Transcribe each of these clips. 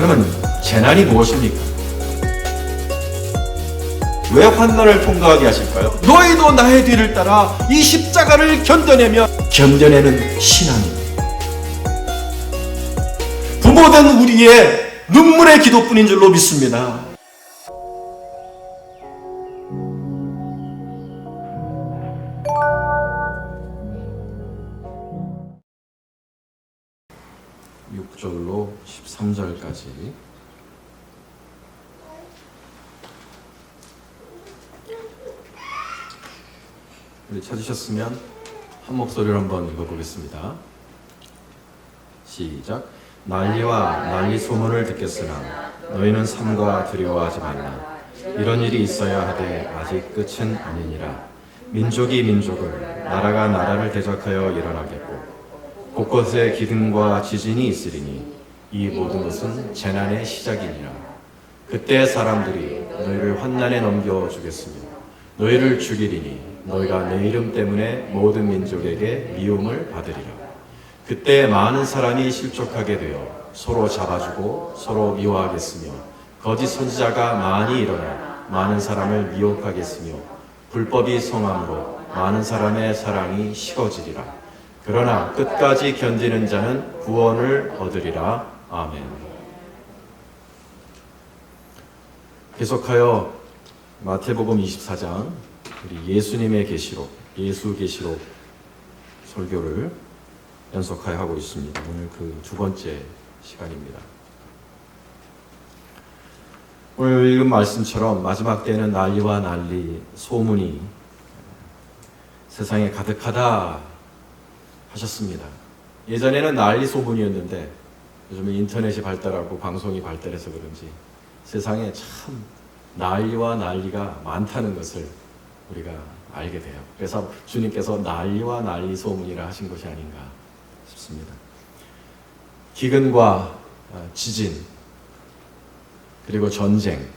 그러면 재난이 무엇입니까? 왜 환난을 통과하게 하실까요? 너희도 나의 뒤를 따라 이 십자가를 견뎌내며 견뎌내는 신앙입니다. 부모된 우리의 눈물의 기도뿐인 줄로 믿습니다. (6) 절로 (13절까지) 찾으셨으면 한 목소리로 한번 읽어보겠습니다. 시작. 난리와 난리 소문을 듣겠으나 너희는 삼가 두려워하지 말라. 이런 일이 있어야 하되 아직 끝은 아니니라. 민족이 민족을, 나라가 나라를 대적하여 일어나겠고 곳곳에 기근과 지진이 있으리니 이 모든 것은 재난의 시작이니라. 그때 사람들이 너희를 환난에 넘겨주겠으며 너희를 죽이리니 너희가 내 이름 때문에 모든 민족에게 미움을 받으리라. 그때 많은 사람이 실족하게 되어 서로 잡아주고 서로 미워하겠으며 거짓 선지자가 많이 일어나 많은 사람을 미혹하겠으며 불법이 성함으로 많은 사람의 사랑이 식어지리라. 그러나 끝까지 견디는 자는 구원을 얻으리라. 아멘. 계속하여 마태복음 24장 우리 예수님의 계시록, 예수 계시록 설교를 연속하여 하고 있습니다. 오늘 그 두 번째 시간입니다. 오늘 읽은 말씀처럼 마지막 때는 난리와 난리, 소문이 세상에 가득하다 하셨습니다. 예전에는 난리 소문이었는데 요즘에 인터넷이 발달하고 방송이 발달해서 그런지 세상에 참 난리와 난리가 많다는 것을 우리가 알게 돼요. 그래서 주님께서 난리와 난리 소문이라 하신 것이 아닌가 싶습니다. 기근과 지진 그리고 전쟁,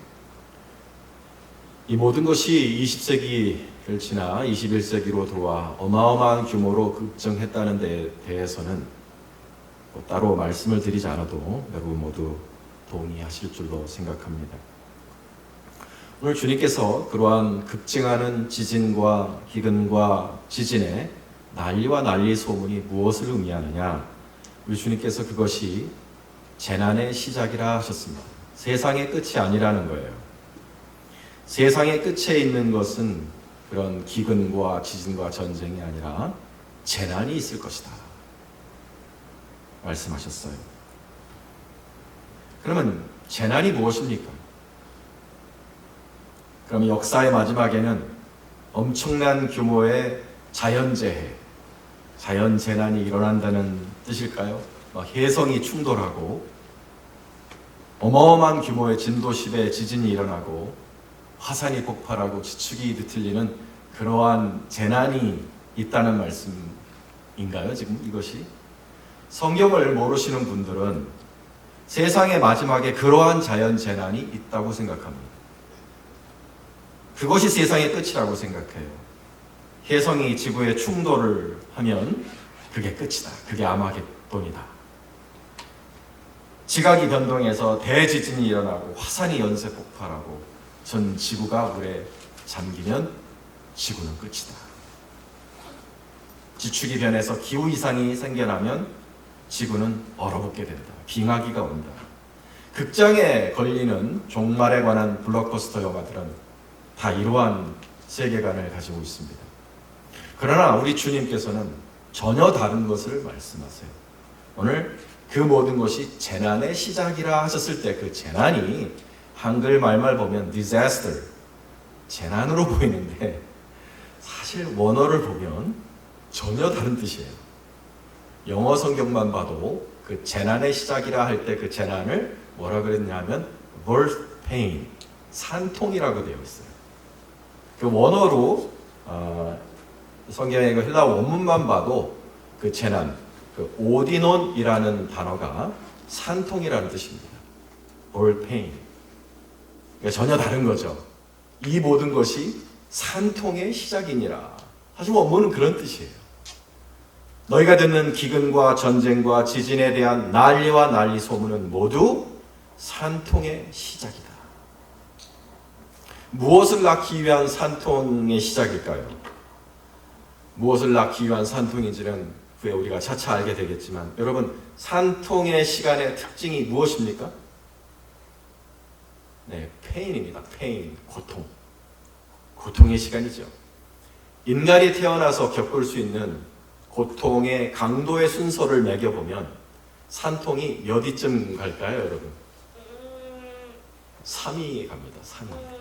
이 모든 것이 20세기를 지나 21세기로 들어와 어마어마한 규모로 급증했다는 데 대해서는 따로 말씀을 드리지 않아도 여러분 모두 동의하실 줄로 생각합니다. 오늘 주님께서 그러한 급증하는 지진과 기근과 지진의 난리와 난리 소문이 무엇을 의미하느냐? 우리 주님께서 그것이 재난의 시작이라 하셨습니다. 세상의 끝이 아니라는 거예요. 세상의 끝에 있는 것은 그런 기근과 지진과 전쟁이 아니라 재난이 있을 것이다 말씀하셨어요. 그러면 재난이 무엇입니까? 그럼 역사의 마지막에는 엄청난 규모의 자연재해, 자연재난이 일어난다는 뜻일까요? 해성이 충돌하고 어마어마한 규모의 진도 10의 지진이 일어나고 화산이 폭발하고 지축이 뒤틀리는 그러한 재난이 있다는 말씀인가요? 지금 이것이? 성경을 모르시는 분들은 세상의 마지막에 그러한 자연재난이 있다고 생각합니다. 그것이 세상의 끝이라고 생각해요. 해성이 지구에 충돌을 하면 그게 끝이다. 그게 아마겟돈이다. 지각이 변동해서 대지진이 일어나고 화산이 연쇄 폭발하고 전 지구가 물에 잠기면 지구는 끝이다. 지축이 변해서 기후 이상이 생겨나면 지구는 얼어붙게 된다. 빙하기가 온다. 극장에 걸리는 종말에 관한 블록버스터 영화들은 다 이러한 세계관을 가지고 있습니다. 그러나 우리 주님께서는 전혀 다른 것을 말씀하세요. 오늘 그 모든 것이 재난의 시작이라 하셨을 때 그 재난이 한글 말만 보면 disaster, 재난으로 보이는데 사실 원어를 보면 전혀 다른 뜻이에요. 영어 성경만 봐도 그 재난의 시작이라 할 때 그 재난을 뭐라 그랬냐면 birth pain, 산통이라고 되어 있어요. 그 원어로 성경의 그 헬라 원문만 봐도 그 재난, 그 오디논이라는 단어가 산통이라는 뜻입니다. birth pain. 그러니까 전혀 다른 거죠. 이 모든 것이 산통의 시작이니라. 사실 원문은 그런 뜻이에요. 너희가 듣는 기근과 전쟁과 지진에 대한 난리와 난리 소문은 모두 산통의 시작이다. 무엇을 낳기 위한 산통의 시작일까요? 무엇을 낳기 위한 산통인지는 후에 우리가 차차 알게 되겠지만, 여러분, 산통의 시간의 특징이 무엇입니까? 네, 페인입니다. 페인, 고통. 고통의 시간이죠. 인간이 태어나서 겪을 수 있는 고통의 강도의 순서를 매겨보면 산통이 몇 위쯤 갈까요, 여러분? 3위 갑니다. 3위.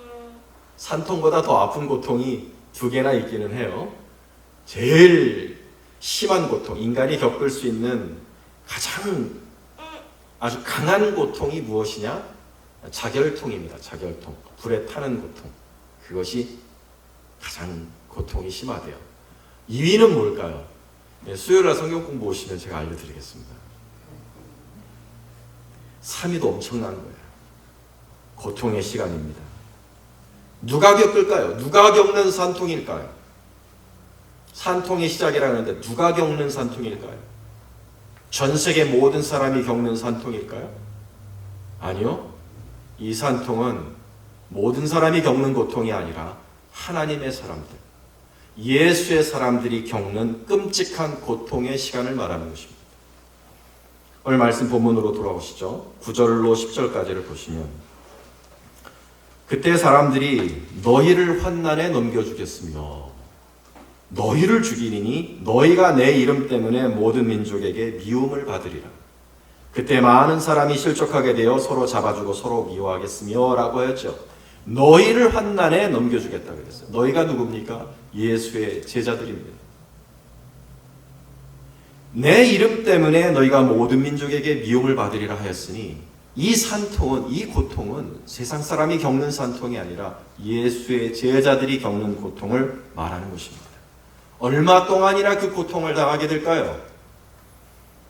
산통보다 더 아픈 고통이 2개나 있기는 해요. 제일 심한 고통, 인간이 겪을 수 있는 가장 아주 강한 고통이 무엇이냐? 자결통입니다. 자결통. 불에 타는 고통. 그것이 가장 고통이 심하대요. 2위는 뭘까요? 네, 수요일날 성경 공부 오시면 제가 알려드리겠습니다. 3위도 엄청난 거예요. 고통의 시간입니다. 누가 겪을까요? 누가 겪는 산통일까요? 산통의 시작이라는데 누가 겪는 산통일까요? 전 세계 모든 사람이 겪는 산통일까요? 아니요. 이 산통은 모든 사람이 겪는 고통이 아니라 하나님의 사람들, 예수의 사람들이 겪는 끔찍한 고통의 시간을 말하는 것입니다. 오늘 말씀 본문으로 돌아오시죠. 9절로 10절까지를 보시면, 그때 사람들이 너희를 환난에 넘겨주겠으며 너희를 죽이리니 너희가 내 이름 때문에 모든 민족에게 미움을 받으리라. 그때 많은 사람이 실족하게 되어 서로 잡아주고 서로 미워하겠으며 라고 했죠. 너희를 환난에 넘겨주겠다고 그랬어요. 너희가 누굽니까? 예수의 제자들입니다. 내 이름 때문에 너희가 모든 민족에게 미움을 받으리라 하였으니, 이 산통은, 이 고통은 세상 사람이 겪는 산통이 아니라 예수의 제자들이 겪는 고통을 말하는 것입니다. 얼마 동안이나 그 고통을 당하게 될까요?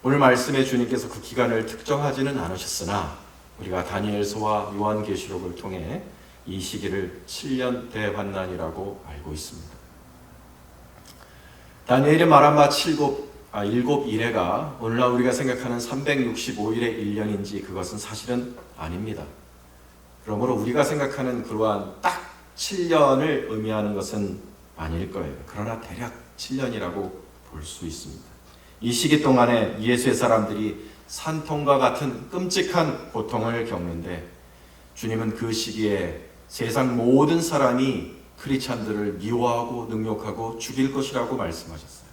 오늘 말씀에 주님께서 그 기간을 특정하지는 않으셨으나 우리가 다니엘서와 요한계시록을 통해 이 시기를 7년 대환난이라고 알고 있습니다. 다니엘이 말한 바 7일가 오늘날 우리가 생각하는 365일의 1년인지 그것은 사실은 아닙니다. 그러므로 우리가 생각하는 그러한 딱 7년을 의미하는 것은 아닐 거예요. 그러나 대략 7년이라고 볼 수 있습니다. 이 시기 동안에 예수의 사람들이 산통과 같은 끔찍한 고통을 겪는데, 주님은 그 시기에 세상 모든 사람이 크리스찬들을 미워하고 능욕하고 죽일 것이라고 말씀하셨어요.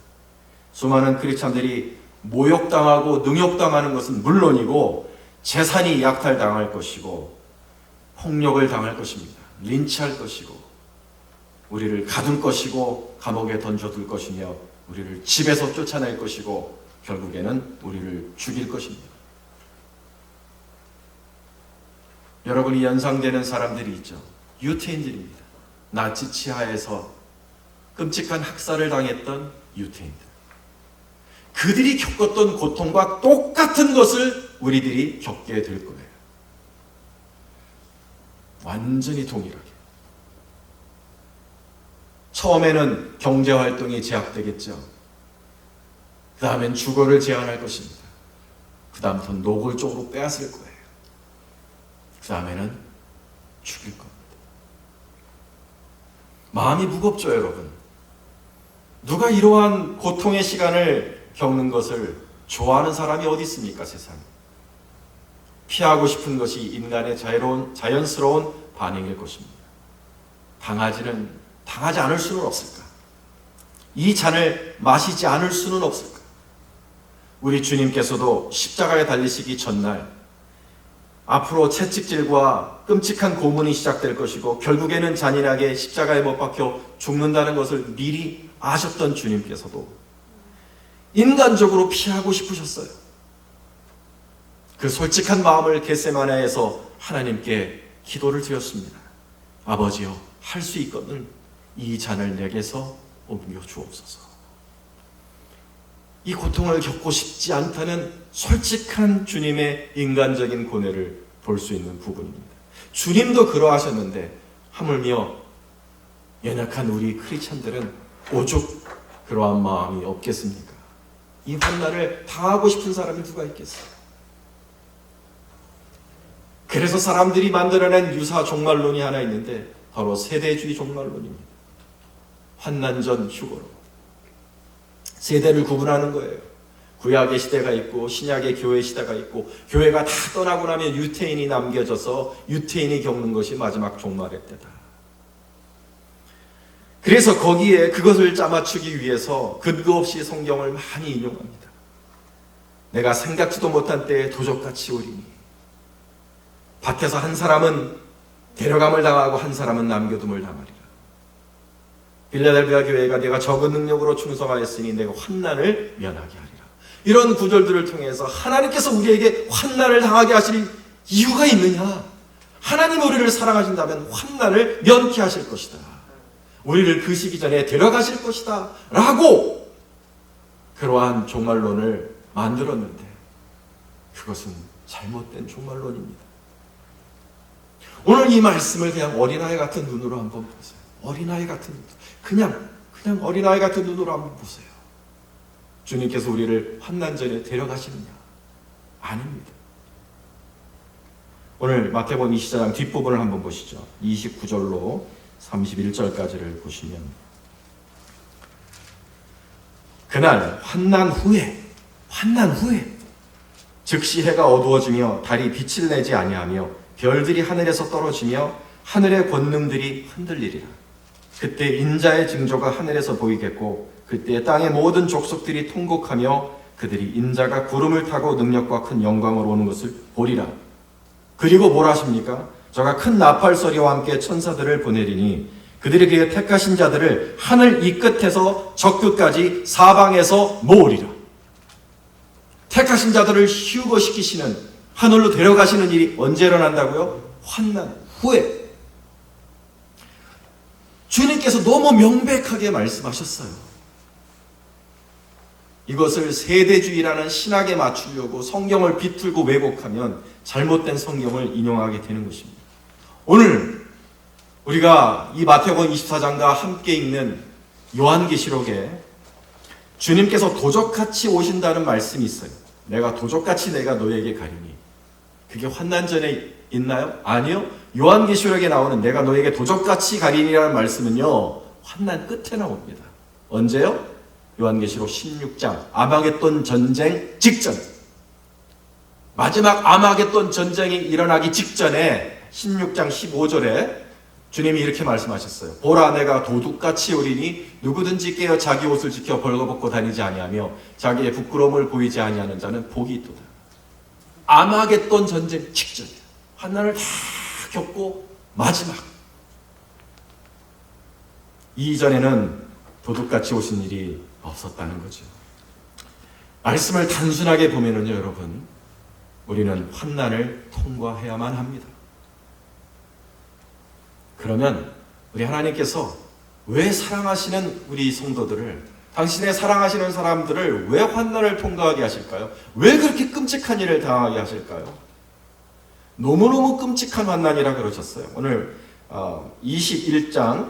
수많은 크리스찬들이 모욕당하고 능욕당하는 것은 물론이고 재산이 약탈당할 것이고 폭력을 당할 것입니다. 린치할 것이고 우리를 가둘 것이고 감옥에 던져둘 것이며 우리를 집에서 쫓아낼 것이고 결국에는 우리를 죽일 것입니다. 여러분이 연상되는 사람들이 있죠. 유태인들입니다. 나치 치하에서 끔찍한 학살을 당했던 유태인들. 그들이 겪었던 고통과 똑같은 것을 우리들이 겪게 될 거예요. 완전히 동일하게. 처음에는 경제활동이 제약되겠죠. 그 다음엔 주거를 제한할 것입니다. 그 다음부터 노골적으로 빼앗을 거예요. 그 다음에는 죽일 겁니다. 마음이 무겁죠, 여러분. 누가 이러한 고통의 시간을 겪는 것을 좋아하는 사람이 어디 있습니까, 세상에? 피하고 싶은 것이 인간의 자연스러운 반응일 것입니다. 당하지 않을 수는 없을까? 이 잔을 마시지 않을 수는 없을까? 우리 주님께서도 십자가에 달리시기 전날 앞으로 채찍질과 끔찍한 고문이 시작될 것이고 결국에는 잔인하게 십자가에 못 박혀 죽는다는 것을 미리 아셨던 주님께서도 인간적으로 피하고 싶으셨어요. 그 솔직한 마음을 겟세마네에서 하나님께 기도를 드렸습니다. 아버지여, 할 수 있거든 이 잔을 내게서 옮겨 주옵소서. 이 고통을 겪고 싶지 않다는 솔직한 주님의 인간적인 고뇌를 볼 수 있는 부분입니다. 주님도 그러하셨는데 하물며 연약한 우리 크리스찬들은 오죽 그러한 마음이 없겠습니까? 이 환난을 당하고 싶은 사람이 누가 있겠어요? 그래서 사람들이 만들어낸 유사 종말론이 하나 있는데 바로 세대주의 종말론입니다. 환난 전 휴거로 세대를 구분하는 거예요. 구약의 시대가 있고 신약의 교회 시대가 있고, 교회가 다 떠나고 나면 유태인이 남겨져서 유태인이 겪는 것이 마지막 종말의 때다. 그래서 거기에 그것을 짜맞추기 위해서 근거 없이 성경을 많이 인용합니다. 내가 생각지도 못한 때에 도적같이 오리니, 밭에서 한 사람은 데려감을 당하고 한 사람은 남겨둠을 당하리라. 빌라델비아 교회가 내가 적은 능력으로 충성하였으니 내가 환난을 면하게 하리라. 이런 구절들을 통해서 하나님께서 우리에게 환난을 당하게 하실 이유가 있느냐? 하나님 우리를 사랑하신다면 환난을 면케 하실 것이다. 우리를 그 시기 전에 데려가실 것이다 라고 그러한 종말론을 만들었는데, 그것은 잘못된 종말론입니다. 오늘 이 말씀을 그냥 어린아이 같은 눈으로 한번 보세요. 어린아이 같은 눈, 그냥 어린아이 같은 눈으로 한번 보세요. 주님께서 우리를 환난 전에 데려가시느냐? 아닙니다. 오늘 마태복음 24장 뒷부분을 한번 보시죠. 29절로 31절까지를 보시면, 그날 환난 후에 즉시 해가 어두워지며 달이 빛을 내지 아니하며 별들이 하늘에서 떨어지며 하늘의 권능들이 흔들리리라. 그때 인자의 징조가 하늘에서 보이겠고 그때 땅의 모든 족속들이 통곡하며 그들이 인자가 구름을 타고 능력과 큰 영광으로 오는 것을 보리라. 그리고 뭘 하십니까? 저가 큰 나팔 소리와 함께 천사들을 보내리니 그들이 그의 택하신 자들을 하늘 이 끝에서 저 끝까지 사방에서 모으리라. 택하신 자들을 휴거시키시는, 하늘로 데려가시는 일이 언제 일어난다고요? 환난 후에. 주님께서 너무 명백하게 말씀하셨어요. 이것을 세대주의라는 신학에 맞추려고 성경을 비틀고 왜곡하면 잘못된 성경을 인용하게 되는 것입니다. 오늘 우리가 이 마태복음 24장과 함께 읽는 요한계시록에 주님께서 도적같이 오신다는 말씀이 있어요. 내가 도적같이 내가 너에게 가리니. 그게 환난 전에 있나요? 아니요. 요한계시록에 나오는 내가 너에게 도적같이 가리니라는 말씀은요, 환난 끝에 나옵니다. 언제요? 요한계시록 16장 아마겟돈 전쟁 직전, 마지막 아마겟돈 전쟁이 일어나기 직전에 16장 15절에 주님이 이렇게 말씀하셨어요. 보라, 내가 도둑같이 오리니 누구든지 깨어 자기 옷을 지켜 벌거벗고 다니지 아니하며 자기의 부끄러움을 보이지 아니하는 자는 복이 있도다. 아마겟돈 전쟁 직전이에요. 환난을 다 겪고 마지막, 이전에는 도둑같이 오신 일이 없었다는 거죠. 말씀을 단순하게 보면은요, 여러분, 우리는 환난을 통과해야만 합니다. 그러면 우리 하나님께서 왜 사랑하시는 우리 성도들을, 당신의 사랑하시는 사람들을 왜 환난을 통과하게 하실까요? 왜 그렇게 끔찍한 일을 당하게 하실까요? 너무너무 끔찍한 환난이라 그러셨어요. 오늘 24장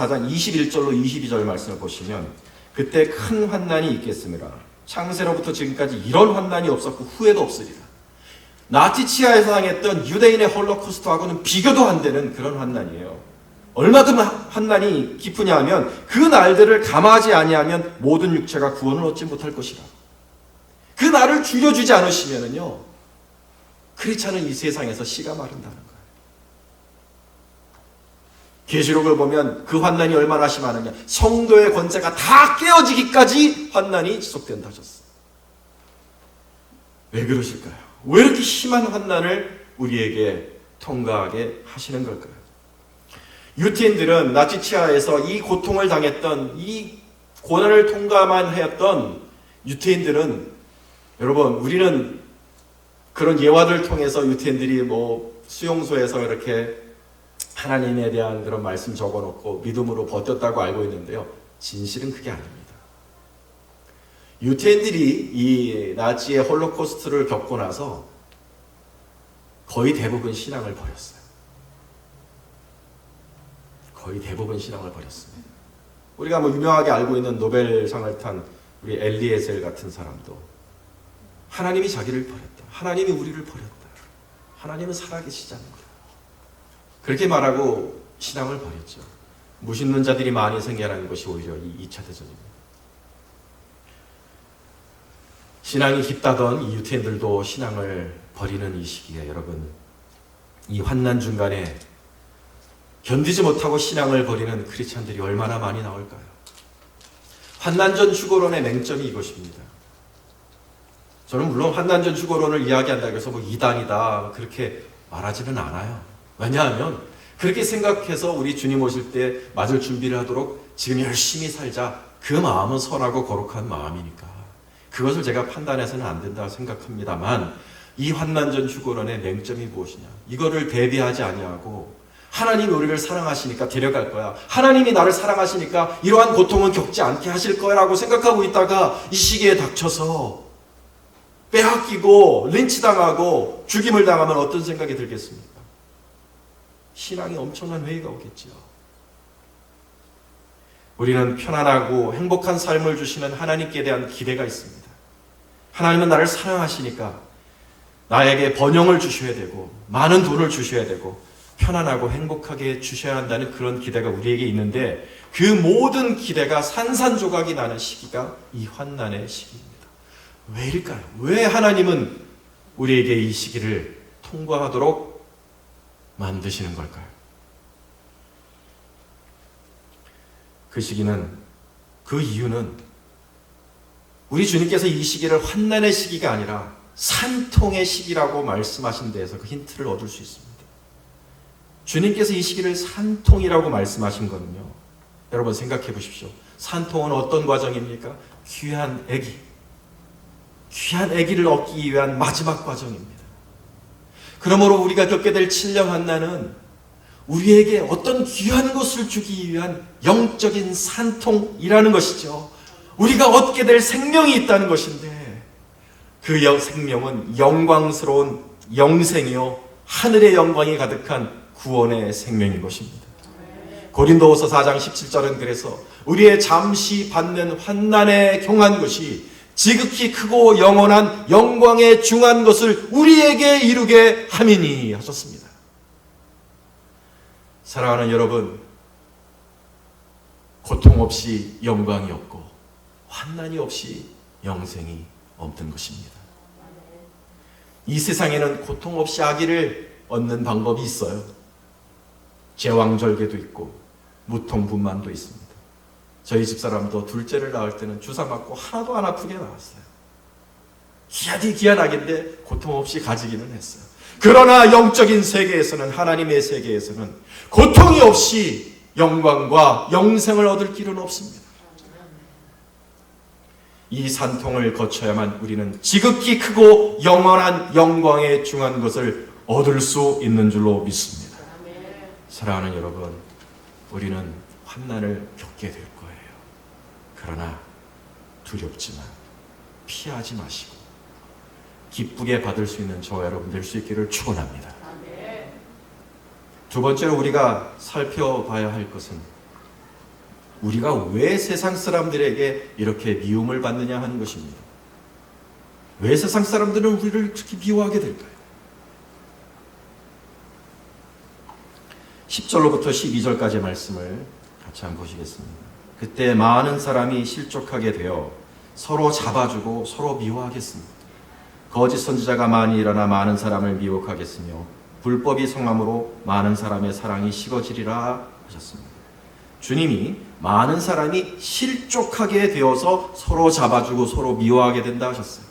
21절로 22절 말씀을 보시면, 그때 큰 환난이 있겠습니다. 창세로부터 지금까지 이런 환난이 없었고 후에도 없으리라. 나치치하에서 당했던 유대인의 홀로코스트하고는 비교도 안 되는 그런 환난이에요. 얼마큼 환난이 깊으냐 하면 그 날들을 감하지 아니하면 모든 육체가 구원을 얻지 못할 것이라. 그 날을 줄여주지 않으시면은요, 그렇지 않은 이 세상에서 씨가 마른다는 거예요. 계시록을 보면 그 환난이 얼마나 심하느냐, 성도의 권세가 다 깨어지기까지 환난이 지속된다 하셨어요. 왜 그러실까요? 왜 이렇게 심한 환난을 우리에게 통과하게 하시는 걸까요? 유태인들은 나치치하에서 이 고통을 당했던, 이 고난을 통과만 하였던 유태인들은, 여러분, 우리는 그런 예화들을 통해서 유태인들이 수용소에서 이렇게 하나님에 대한 그런 말씀 적어놓고 믿음으로 버텼다고 알고 있는데요, 진실은 그게 아닙니다. 유태인들이 이 나치의 홀로코스트를 겪고 나서 거의 대부분 신앙을 버렸어요. 거의 대부분 신앙을 버렸습니다. 우리가 유명하게 알고 있는 노벨상을 탄 우리 엘리에셀 같은 사람도 하나님이 자기를 버렸다, 하나님이 우리를 버렸다, 하나님은 살아계시지 않는 거예요. 그렇게 말하고 신앙을 버렸죠. 무신론 자들이 많이 생겨나는 것이 오히려 이 2차 대전입니다. 신앙이 깊다던 이 유태인들도 신앙을 버리는 이 시기에 여러분, 이 환난 중간에 견디지 못하고 신앙을 버리는 크리스찬들이 얼마나 많이 나올까요? 환난전 죽어론의 맹점이 이것입니다. 저는 물론 환난전 죽어론을 이야기한다고 해서 뭐 이단이다 그렇게 말하지는 않아요. 왜냐하면 그렇게 생각해서 우리 주님 오실 때 맞을 준비를 하도록 지금 열심히 살자, 그 마음은 선하고 거룩한 마음이니까 그것을 제가 판단해서는 안 된다고 생각합니다만, 이 환난전 죽어론의 맹점이 무엇이냐, 이거를 대비하지 아니하고 하나님이 우리를 사랑하시니까 데려갈 거야, 하나님이 나를 사랑하시니까 이러한 고통은 겪지 않게 하실 거라고 생각하고 있다가 이 시기에 닥쳐서 빼앗기고 린치당하고 죽임을 당하면 어떤 생각이 들겠습니까? 신앙에 엄청난 회의가 오겠지요. 우리는 편안하고 행복한 삶을 주시는 하나님께 대한 기대가 있습니다. 하나님은 나를 사랑하시니까 나에게 번영을 주셔야 되고 많은 돈을 주셔야 되고 편안하고 행복하게 주셔야 한다는 그런 기대가 우리에게 있는데, 그 모든 기대가 산산조각이 나는 시기가 이 환난의 시기입니다. 왜일까요? 왜 하나님은 우리에게 이 시기를 통과하도록 만드시는 걸까요? 그 시기는, 그 이유는 우리 주님께서 이 시기를 환난의 시기가 아니라 산통의 시기라고 말씀하신 데에서 그 힌트를 얻을 수 있습니다. 주님께서 이 시기를 산통이라고 말씀하신 거는요, 여러분 생각해 보십시오. 산통은 어떤 과정입니까? 귀한 아기를 얻기 위한 마지막 과정입니다. 그러므로 우리가 겪게 될 7년 환난은 우리에게 어떤 귀한 것을 주기 위한 영적인 산통이라는 것이죠. 우리가 얻게 될 생명이 있다는 것인데, 그 생명은 영광스러운 영생이요 하늘의 영광이 가득한 구원의 생명인 것입니다. 고린도후서 4장 17절은 그래서 우리의 잠시 받는 환난에 경한 것이 지극히 크고 영원한 영광에 중한 것을 우리에게 이루게 함이니 하셨습니다. 사랑하는 여러분, 고통 없이 영광이 없고 환난이 없이 영생이 없는 것입니다. 이 세상에는 고통 없이 아기를 얻는 방법이 있어요. 제왕절개도 있고 무통분만도 있습니다. 저희 집사람도 둘째를 낳을 때는 주사 맞고 하나도 안 아프게 나왔어요. 귀한 아기인데 고통 없이 가지기는 했어요. 그러나 영적인 세계에서는, 하나님의 세계에서는 고통이 없이 영광과 영생을 얻을 길은 없습니다. 이 산통을 거쳐야만 우리는 지극히 크고 영원한 영광에 중한 것을 얻을 수 있는 줄로 믿습니다. 사랑하는 여러분, 우리는 환난을 겪게 될 거예요. 그러나 두렵지만 피하지 마시고 기쁘게 받을 수 있는 저와 여러분 될 수 있기를 축원합니다. 두 번째로 우리가 살펴봐야 할 것은, 우리가 왜 세상 사람들에게 이렇게 미움을 받느냐 하는 것입니다. 왜 세상 사람들은 우리를 그렇게 미워하게 될까요? 10절로부터 12절까지의 말씀을 같이 한번 보시겠습니다. 그때 많은 사람이 실족하게 되어 서로 잡아주고 서로 미워하겠습니다. 거짓 선지자가 많이 일어나 많은 사람을 미혹하겠으며 불법이 성함으로 많은 사람의 사랑이 식어지리라 하셨습니다. 주님이 많은 사람이 실족하게 되어서 서로 잡아주고 서로 미워하게 된다 하셨어요.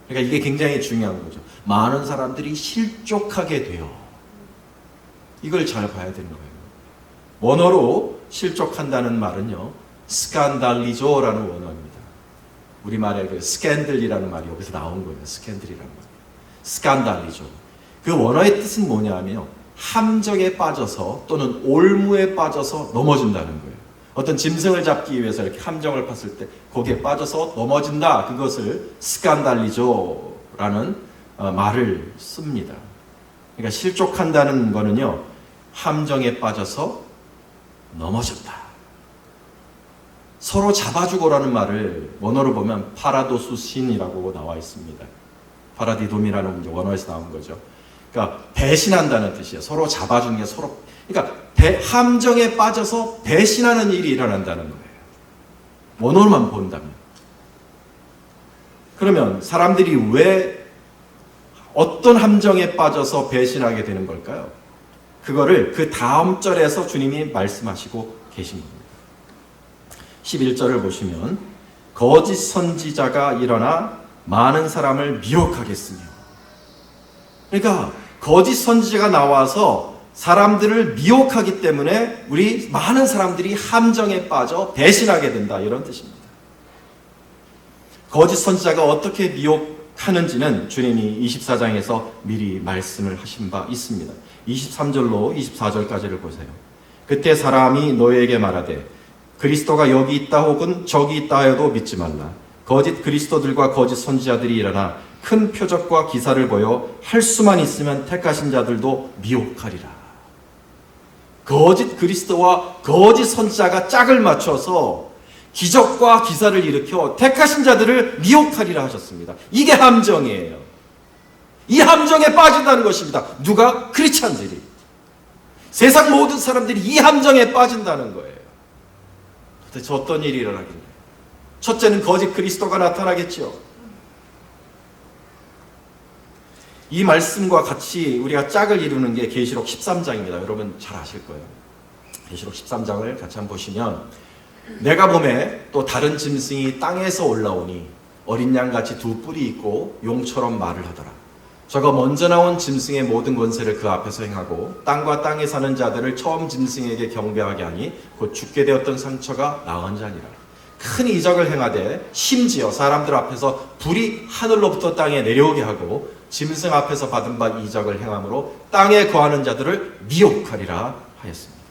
그러니까 이게 굉장히 중요한 거죠. 많은 사람들이 실족하게 돼요. 이걸 잘 봐야 되는 거예요. 원어로 실족한다는 말은요, 스칸달리조라는 원어입니다. 우리말에 그 스캔들이라는 말이 여기서 나온 거예요. 스캔들이라는 말. 스칸달리조. 그 원어의 뜻은 뭐냐면 함정에 빠져서 또는 올무에 빠져서 넘어진다는 거예요. 어떤 짐승을 잡기 위해서 이렇게 함정을 팠을 때 거기에 빠져서 넘어진다. 그것을 스칸달리조라는 말을 씁니다. 그러니까 실족한다는 거는요, 함정에 빠져서 넘어졌다. 서로 잡아주고라는 말을 원어로 보면 파라도수신이라고 나와 있습니다. 파라디돔이라는 원어에서 나온 거죠. 그러니까 배신한다는 뜻이에요. 서로 잡아주는 게 서로. 그러니까 함정에 빠져서 배신하는 일이 일어난다는 거예요. 원어만 본다면. 그러면 사람들이 왜 어떤 함정에 빠져서 배신하게 되는 걸까요? 그거를 그 다음 절에서 주님이 말씀하시고 계신 겁니다. 11절을 보시면 거짓 선지자가 일어나 많은 사람을 미혹하겠으며, 그러니까 거짓 선지자가 나와서 사람들을 미혹하기 때문에 우리 많은 사람들이 함정에 빠져 배신하게 된다, 이런 뜻입니다. 거짓 선지자가 어떻게 미혹하는지는 주님이 24장에서 미리 말씀을 하신 바 있습니다. 23절로 24절까지를 보세요. 그때 사람이 너에게 말하되 그리스도가 여기 있다 혹은 저기 있다 해도 믿지 말라. 거짓 그리스도들과 거짓 선지자들이 일어나 큰 표적과 기사를 보여 할 수만 있으면 택하신 자들도 미혹하리라. 거짓 그리스도와 거짓 선지자가 짝을 맞춰서 기적과 기사를 일으켜 택하신 자들을 미혹하리라 하셨습니다. 이게 함정이에요. 이 함정에 빠진다는 것입니다. 누가? 크리스찬들이. 세상 모든 사람들이 이 함정에 빠진다는 거예요. 도대체 어떤 일이 일어나길래? 첫째는 거짓 그리스도가 나타나겠죠. 이 말씀과 같이 우리가 짝을 이루는 게 계시록 13장입니다. 여러분 잘 아실 거예요. 계시록 13장을 같이 한번 보시면, 내가 봄에 또 다른 짐승이 땅에서 올라오니 어린 양같이 두 뿔이 있고 용처럼 말을 하더라. 저가 먼저 나온 짐승의 모든 권세를 그 앞에서 행하고 땅과 땅에 사는 자들을 처음 짐승에게 경배하게 하니 곧 죽게 되었던 상처가 나은 자니라. 큰 이적을 행하되 심지어 사람들 앞에서 불이 하늘로부터 땅에 내려오게 하고 짐승 앞에서 받은 바 이적을 행함으로 땅에 거하는 자들을 미혹하리라 하였습니다.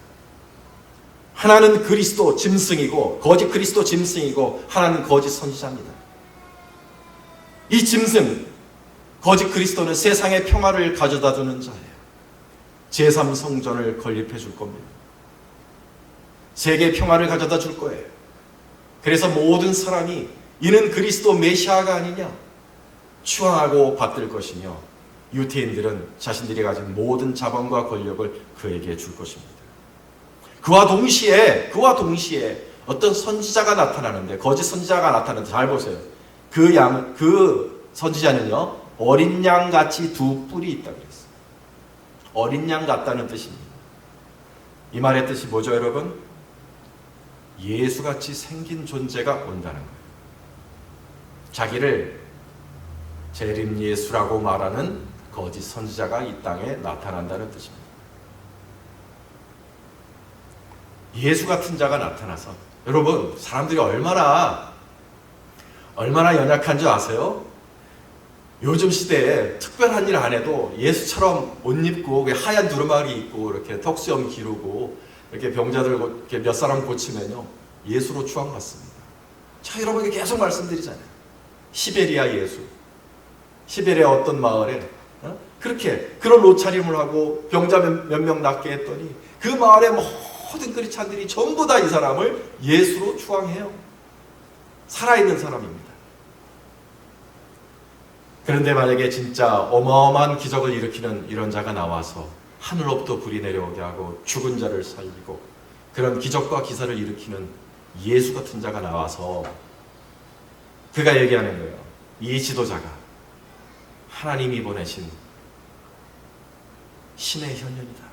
하나는 그리스도 짐승이고 거짓 그리스도 짐승이고 하나는 거짓 선지자입니다. 이 짐승 거짓 그리스도는 세상의 평화를 가져다 주는 자예요. 제3성전을 건립해 줄 겁니다. 세계 평화를 가져다 줄 거예요. 그래서 모든 사람이 이는 그리스도 메시아가 아니냐 추앙하고 받들 것이며, 유태인들은 자신들이 가진 모든 자본과 권력을 그에게 줄 것입니다. 그와 동시에 어떤 선지자가 나타나는데, 거짓 선지자가 나타나는데, 잘 보세요. 그 선지자는요, 어린 양같이 두 뿔이 있다 그랬어요. 어린 양 같다는 뜻입니다. 이 말의 뜻이 뭐죠, 여러분? 예수같이 생긴 존재가 온다는 거예요. 자기를 재림 예수라고 말하는 거짓 선지자가 이 땅에 나타난다는 뜻입니다. 예수 같은 자가 나타나서, 여러분 사람들이 얼마나 연약한 줄 아세요? 요즘 시대에 특별한 일 안 해도 예수처럼 옷 입고 하얀 두루마리 입고 이렇게 턱수염 기르고 이렇게 병자들 이렇게 몇 사람 고치면요 예수로 추앙받습니다. 자, 여러분에게 계속 말씀드리잖아요. 시베리아 예수, 시베리아 어떤 마을에 그렇게 그런 옷차림을 하고 병자 몇 명 낫게 했더니 그 마을의 모든 크리스찬들이 전부 다 이 사람을 예수로 추앙해요. 살아있는 사람입니다. 그런데 만약에 진짜 어마어마한 기적을 일으키는 이런 자가 나와서 하늘로부터 불이 내려오게 하고 죽은 자를 살리고 그런 기적과 기사를 일으키는 예수 같은 자가 나와서 그가 얘기하는 거예요. 이 지도자가 하나님이 보내신 신의 현현이다.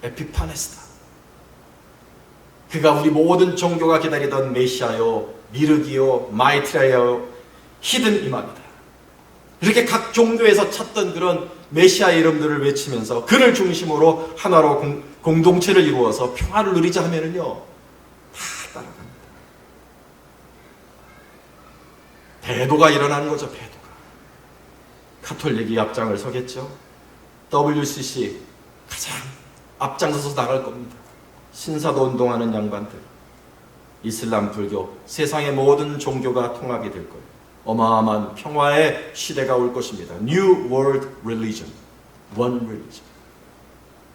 에피파네스다. 그가 우리 모든 종교가 기다리던 메시아요, 미르기요, 마이트라요, 히든 이맘이다. 이렇게 각 종교에서 찾던 그런 메시아 이름들을 외치면서 그를 중심으로 하나로 공동체를 이루어서 평화를 누리자 하면은요 다 따라갑니다. 배도가 일어나는 거죠. 배도가. 카톨릭이 앞장을 서겠죠. WCC 가장 앞장서서 나갈 겁니다. 신사도 운동하는 양반들, 이슬람, 불교, 세상의 모든 종교가 통합이 될 거예요. 어마어마한 평화의 시대가 올 것입니다. New World Religion, One Religion.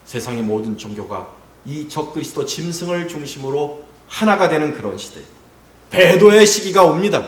세상의 모든 종교가 이 적그리스도 짐승을 중심으로 하나가 되는 그런 시대. 배도의 시기가 옵니다.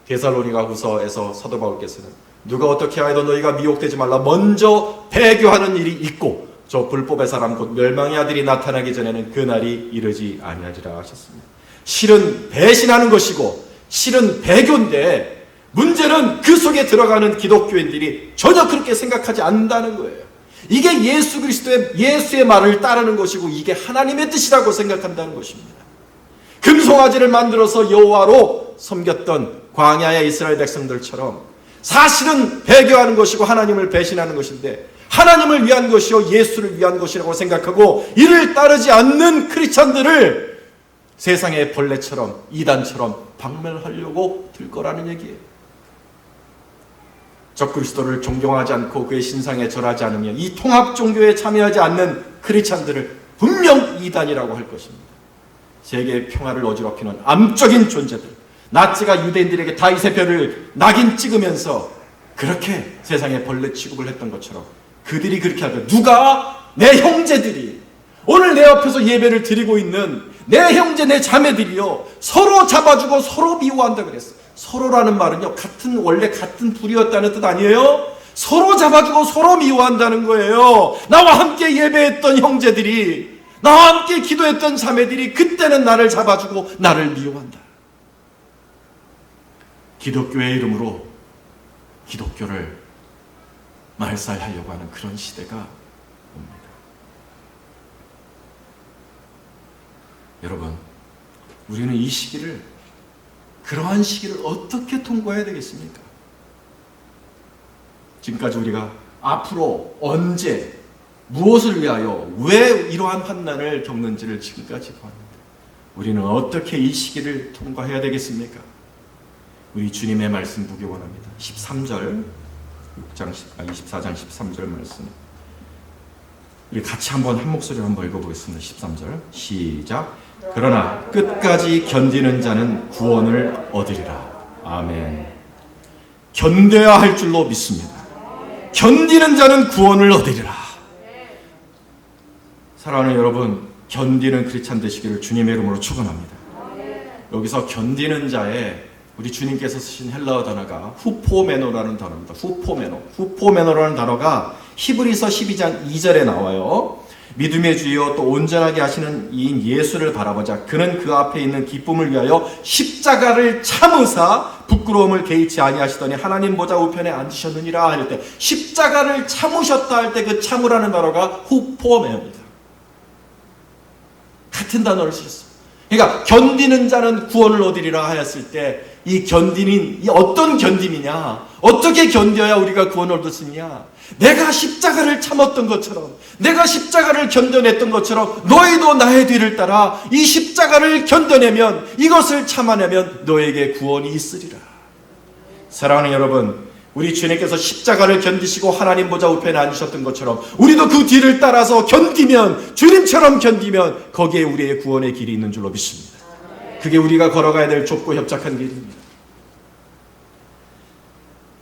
데살로니가 후서에서 사도 바울께서는 누가 어떻게 하여도 너희가 미혹되지 말라. 먼저 배교하는 일이 있고 저 불법의 사람 곧 멸망의 아들이 나타나기 전에는 그날이 이르지 아니하리라 하셨습니다. 실은 배신하는 것이고 실은 배교인데 문제는 그 속에 들어가는 기독교인들이 전혀 그렇게 생각하지 않는다는 거예요. 이게 예수 그리스도의 예수의 말을 따르는 것이고 이게 하나님의 뜻이라고 생각한다는 것입니다. 금송아지를 만들어서 여호와로 섬겼던 광야의 이스라엘 백성들처럼 사실은 배교하는 것이고 하나님을 배신하는 것인데 하나님을 위한 것이요 예수를 위한 것이라고 생각하고 이를 따르지 않는 크리스천들을 세상의 벌레처럼 이단처럼 박멸하려고 들 거라는 얘기예요. 적그리스도를 존경하지 않고 그의 신상에 절하지 않으면 이 통합 종교에 참여하지 않는 크리스천들을 분명 이단이라고 할 것입니다. 세계의 평화를 어지럽히는 암적인 존재들, 나치가 유대인들에게 다윗의 별을 낙인 찍으면서 그렇게 세상에 벌레 취급을 했던 것처럼 그들이 그렇게 하죠. 누가? 내 형제들이 오늘 내 옆에서 예배를 드리고 있는 내 형제 내 자매들이요 서로 잡아주고 서로 미워한다 그랬어요. 서로라는 말은요 원래 같은 불이었다는 뜻 아니에요? 서로 잡아주고 서로 미워한다는 거예요. 나와 함께 예배했던 형제들이, 나와 함께 기도했던 자매들이 그때는 나를 잡아주고 나를 미워한다. 기독교의 이름으로 기독교를 말살하려고 하는 그런 시대가 옵니다. 여러분, 우리는 이 시기를, 그러한 시기를 어떻게 통과해야 되겠습니까? 지금까지 우리가 앞으로 언제 무엇을 위하여 왜 이러한 환난을 겪는지를 지금까지 보았는데 우리는 어떻게 이 시기를 통과해야 되겠습니까? 우리 주님의 말씀 보기 원합니다. 13절 24장 13절 말씀 우리 같이 한번 한 목소리로 한번 읽어보겠습니다. 13절 시작. 그러나 끝까지 견디는 자는 구원을 얻으리라. 아멘. 견뎌야 할 줄로 믿습니다. 견디는 자는 구원을 얻으리라. 사랑하는 여러분, 견디는 크리스찬 되시기를 주님의 이름으로 축원합니다. 여기서 견디는 자에 우리 주님께서 쓰신 헬라어 단어가 후포메노라는 단어입니다. 후포메노라는 단어가 히브리서 12장 2절에 나와요. 믿음의 주여 또 온전하게 하시는 이인 예수를 바라보자. 그는 그 앞에 있는 기쁨을 위하여 십자가를 참으사 부끄러움을 개의치 아니하시더니 하나님 보좌 우편에 앉으셨느니라 할 때 십자가를 참으셨다 할 때 그 참으라는 단어가 후포메노입니다. 같은 단어를 쓰셨어요. 그러니까 견디는 자는 구원을 얻으리라 하였을 때 이 견디는 이 어떤 견딤이냐? 어떻게 견뎌야 우리가 구원을 얻을 수 있냐? 내가 십자가를 참았던 것처럼, 내가 십자가를 견뎌냈던 것처럼 너희도 나의 뒤를 따라 이 십자가를 견뎌내면, 이것을 참아내면 너에게 구원이 있으리라. 사랑하는 여러분, 우리 주님께서 십자가를 견디시고 하나님 보좌 우편에 앉으셨던 것처럼 우리도 그 뒤를 따라서 견디면, 주님처럼 견디면 거기에 우리의 구원의 길이 있는 줄로 믿습니다. 그게 우리가 걸어가야 될 좁고 협착한 길입니다.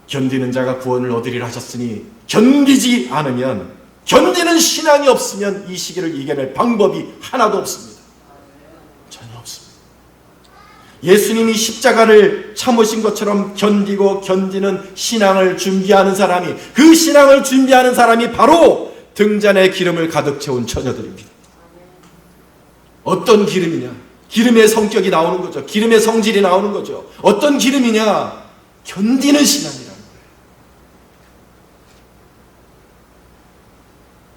견디는 자가 구원을 얻으리라 하셨으니 견디지 않으면, 견디는 신앙이 없으면 이 시기를 이겨낼 방법이 하나도 없습니다. 전혀 없습니다. 예수님이 십자가를 참으신 것처럼 견디고 견디는 신앙을 준비하는 사람이, 그 신앙을 준비하는 사람이 바로 등잔에 기름을 가득 채운 처녀들입니다. 어떤 기름이냐? 기름의 성격이 나오는 거죠. 기름의 성질이 나오는 거죠. 어떤 기름이냐? 견디는 신앙이라는 거예요.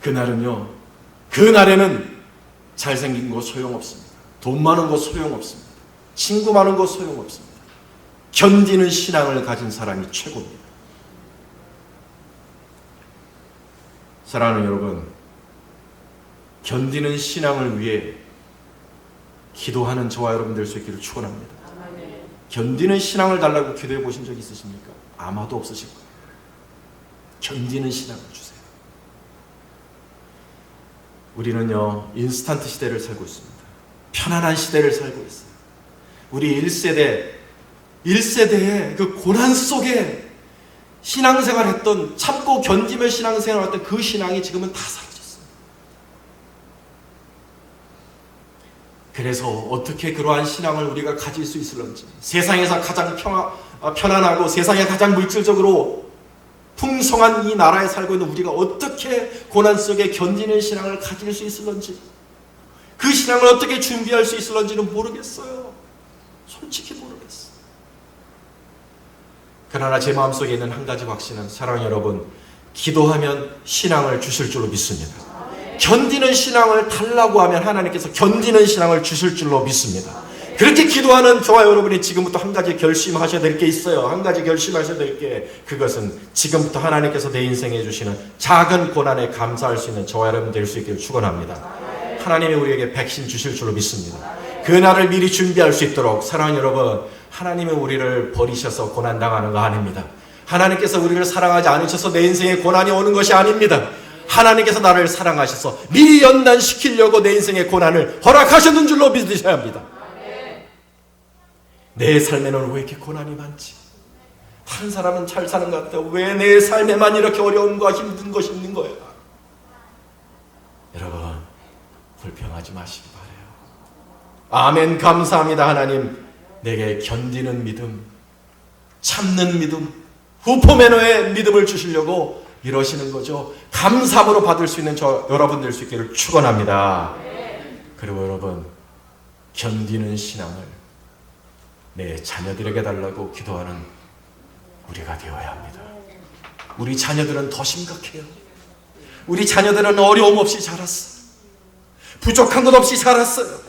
그날은요, 그날에는 잘생긴 거 소용없습니다. 돈 많은 거 소용없습니다. 친구 많은 거 소용없습니다. 견디는 신앙을 가진 사람이 최고입니다. 사랑하는 여러분, 견디는 신앙을 위해 기도하는 저와 여러분 될 수 있기를 축원합니다. 견디는 신앙을 달라고 기도해 보신 적 있으십니까? 아마도 없으실 거예요. 견디는 신앙을 주세요. 우리는요, 인스턴트 시대를 살고 있습니다. 편안한 시대를 살고 있어요. 우리 1세대의 그 고난 속에 신앙생활 했던, 참고 견디며 신앙생활 했던 그 신앙이 지금은 다 사라졌어요. 그래서 어떻게 그러한 신앙을 우리가 가질 수 있을런지, 세상에서 가장 편안하고 세상에 가장 물질적으로 풍성한 이 나라에 살고 있는 우리가 어떻게 고난 속에 견디는 신앙을 가질 수 있을런지, 그 신앙을 어떻게 준비할 수 있을런지는 모르겠어요. 솔직히 모르겠어요. 그러나 제 마음속에 있는 한 가지 확신은, 사랑하는 여러분, 기도하면 신앙을 주실 줄로 믿습니다. 견디는 신앙을 달라고 하면 하나님께서 견디는 신앙을 주실 줄로 믿습니다. 그렇게 기도하는 저와 여러분이 지금부터 한 가지 결심하셔야 될 게 있어요. 한 가지 결심하셔야 될 게, 그것은 지금부터 하나님께서 내 인생에 주시는 작은 고난에 감사할 수 있는 저와 여러분 될 수 있기를 축원합니다. 하나님이 우리에게 백신 주실 줄로 믿습니다. 그날을 미리 준비할 수 있도록, 사랑하는 여러분, 하나님은 우리를 버리셔서 고난당하는 거 아닙니다. 하나님께서 우리를 사랑하지 않으셔서 내 인생에 고난이 오는 것이 아닙니다. 하나님께서 나를 사랑하셔서 미리 연단시키려고 내 인생에 고난을 허락하셨는 줄로 믿으셔야 합니다. 내 삶에는 왜 이렇게 고난이 많지? 다른 사람은 잘 사는 것 같다. 왜 내 삶에만 이렇게 어려움과 힘든 것이 있는 거야? 여러분, 불평하지 마시기 바라요. 아멘. 감사합니다. 하나님, 내게 견디는 믿음, 참는 믿음, 후포매너의 믿음을 주시려고 이러시는 거죠. 감사함으로 받을 수 있는 저 여러분 될 수 있기를 축원합니다. 그리고 여러분, 견디는 신앙을 내 자녀들에게 달라고 기도하는 우리가 되어야 합니다. 우리 자녀들은 더 심각해요. 우리 자녀들은 어려움 없이 자랐어요. 부족한 것 없이 자랐어요.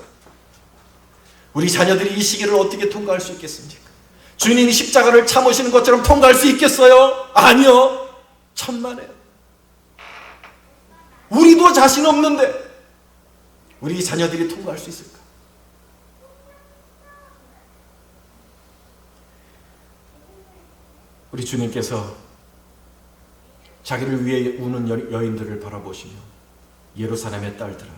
우리 자녀들이 이 시기를 어떻게 통과할 수 있겠습니까? 주님이 십자가를 참으시는 것처럼 통과할 수 있겠어요? 아니요. 천만에요. 우리도 자신 없는데 우리 자녀들이 통과할 수 있을까? 우리 주님께서 자기를 위해 우는 여인들을 바라보시며, 예루살렘의 딸들아,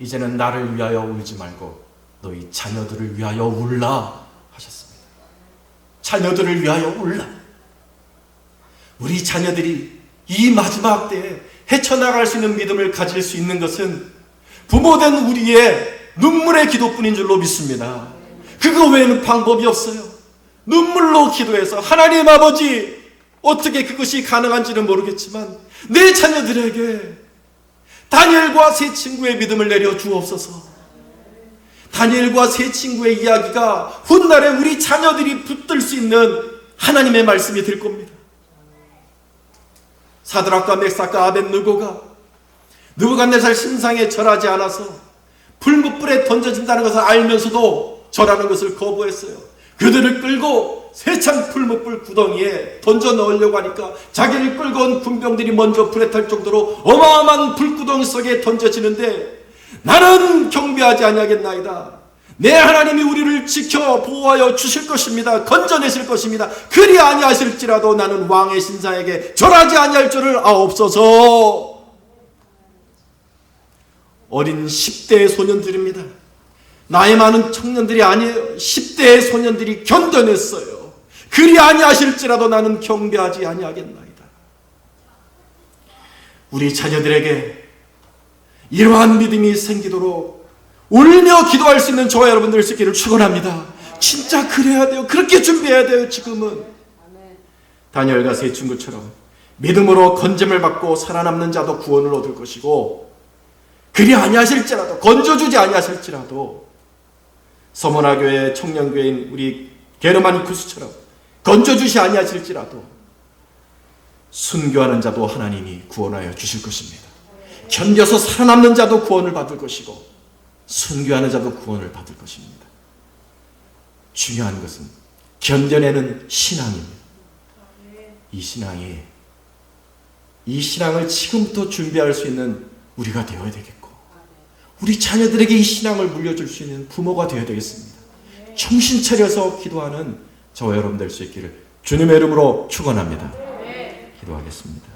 이제는 나를 위하여 울지 말고 너희 자녀들을 위하여 울라 하셨습니다. 자녀들을 위하여 울라. 우리 자녀들이 이 마지막 때에 헤쳐나갈 수 있는 믿음을 가질 수 있는 것은 부모된 우리의 눈물의 기도뿐인 줄로 믿습니다. 그거 외에는 방법이 없어요. 눈물로 기도해서, 하나님 아버지, 어떻게 그것이 가능한지는 모르겠지만 내 자녀들에게 다니엘과 세 친구의 믿음을 내려 주옵소서. 다니엘과 세 친구의 이야기가 훗날에 우리 자녀들이 붙들 수 있는 하나님의 말씀이 될 겁니다. 사드락과 멕삭과 아벳느고가 느부갓네살 신상에 절하지 않아서 불못불에 던져진다는 것을 알면서도 절하는 것을 거부했어요. 그들을 끌고 세찬 풀무불 구덩이에 던져 넣으려고 하니까 자기를 끌고 온 군병들이 먼저 불에 탈 정도로 어마어마한 불구덩이 속에 던져지는데, 나는 경배하지 아니하겠나이다. 내 하나님이 우리를 지켜 보호하여 주실 것입니다. 건져내실 것입니다. 그리 아니하실지라도 나는 왕의 신상에게 절하지 아니할 줄을 아옵소서. 어린 10대의 소년들입니다. 나이 많은 청년들이 아니에요. 10대의 소년들이 견뎌냈어요. 그리 아니하실지라도 나는 경배하지 아니하겠나이다. 우리 자녀들에게 이러한 믿음이 생기도록 울며 기도할 수 있는 저와 여러분들 수 있기를 축원합니다. 진짜 그래야 돼요. 그렇게 준비해야 돼요. 지금은 다니엘과 세 친구처럼 믿음으로 건짐을 받고 살아남는 자도 구원을 얻을 것이고, 그리 아니하실지라도, 건져주지 아니하실지라도 서머나교회 청년교회인 우리 게르마니쿠스처럼 건져주시 아니하실지라도 순교하는 자도 하나님이 구원하여 주실 것입니다. 견뎌서 살아남는 자도 구원을 받을 것이고 순교하는 자도 구원을 받을 것입니다. 중요한 것은 견뎌내는 신앙입니다. 이 신앙을 지금부터 준비할 수 있는 우리가 되어야 되겠고, 우리 자녀들에게 이 신앙을 물려줄 수 있는 부모가 되어야 되겠습니다. 정신 차려서 기도하는 저와 여러분 될 수 있기를 주님의 이름으로 축원합니다. 기도하겠습니다.